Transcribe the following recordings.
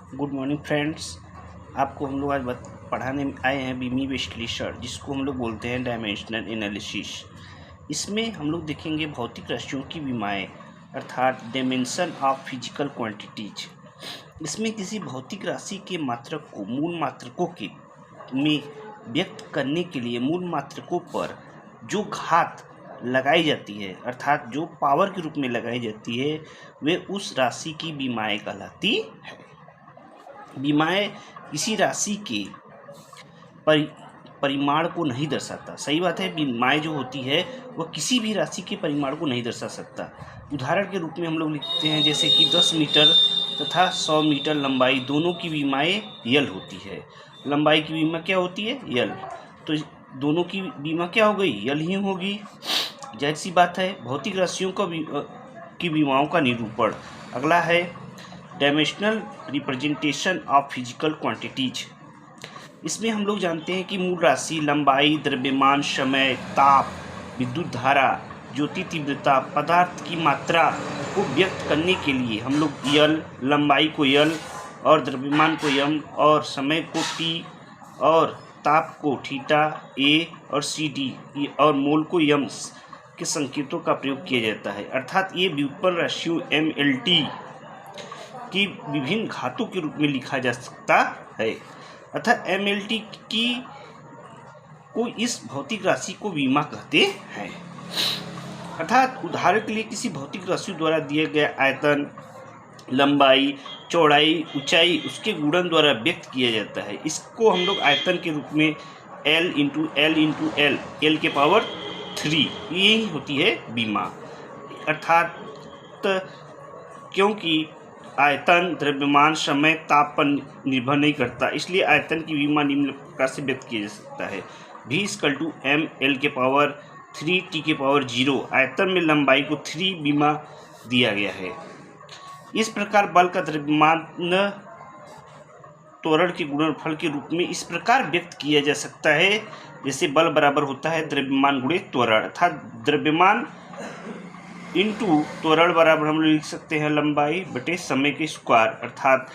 Good morning friends. आपको हम लोग आज पढ़ाने आए हैं बीमी विश्लेषण, जिसको हम लोग बोलते हैं डायमेंशनल एनालिसिस। इसमें हम लोग देखेंगे भौतिक राशियों की विमाएँ, अर्थात डायमेंशन ऑफ फिजिकल क्वांटिटीज। इसमें किसी भौतिक राशि के मात्रक को मूल मात्रकों के में व्यक्त करने के लिए मूल मात्रकों पर जो घात लगाई जाती है, अर्थात जो पावर के रूप में लगाई जाती है, वे उस राशि की विमाएँ कहलाती है। विमाएँ किसी राशि के परिमाण को नहीं दर्शाता। सही बात है, विमाएँ जो होती है वह किसी भी राशि के परिमाण को नहीं दर्शा सकता। उदाहरण के रूप में हम लोग लिखते हैं जैसे कि 10 मीटर तथा 100 मीटर लंबाई दोनों की विमाएँ यल होती है। लंबाई की विमा क्या होती है? यल। तो दोनों की विमा क्या हो गई? यल ही होगी। जाहिर सी बात है। भौतिक राशियों की विमाओं का निरूपण। अगला है dimensional representation of physical quantities. इसमें हम लोग जानते हैं कि मूल राशि, लंबाई, द्रव्यमान, समय, ताप, विद्युत धारा, ज्योति तीव्रता, पदार्थ की मात्रा को व्यक्त करने के लिए हम लोग यल, लंबाई को यल और द्रव्यमान को यम और समय को टी और ताप को थीटा ए और सी डी और मोल को यम के संकेतों का प्रयोग किया जाता है। अर्थात ये व्युत्पन्न राशियों MLT की विभिन्न घातों के रूप में लिखा जा सकता है। अर्थात MLT की को इस भौतिक राशि को विमा कहते हैं। अर्थात उदाहरण के लिए किसी भौतिक राशि द्वारा दिए गए आयतन, लंबाई, चौड़ाई, ऊंचाई उसके गुणन द्वारा व्यक्त किया जाता है। इसको हम लोग आयतन के रूप में L इंटू L के पावर 3, यही होती है विमा। अर्थात क्योंकि आयतन, द्रव्यमान, समय, ताप पर निर्भर नहीं करता, इसलिए आयतन की विमा निम्न प्रकार से व्यक्त किया जा सकता है। V = mL के पावर 3 T के पावर 0। आयतन में लंबाई को 3 विमा दिया गया है। इस प्रकार बल का द्रव्यमान त्वरण के गुणनफल के रूप में इस प्रकार व्यक्त किया जा सकता है जैसे बल बराबर होता है द्रव्यमान गुणे त्वरण। अर्थात द्रव्यमान इंटू त्वरण बराबर हम लोग लिख सकते हैं लंबाई बटे समय के स्क्वायर। अर्थात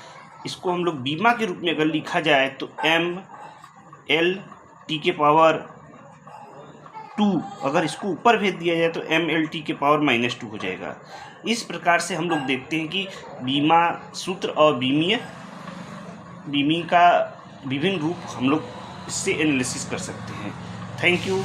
इसको हम लोग विमा के रूप में अगर लिखा जाए तो MLT के पावर 2, अगर इसको ऊपर भेज दिया जाए तो MLT के पावर -2 हो जाएगा। इस प्रकार से हम लोग देखते हैं कि विमा सूत्र और विमी का विभिन्न रूप हम लोग इससे एनालिसिस कर सकते हैं। Thank you.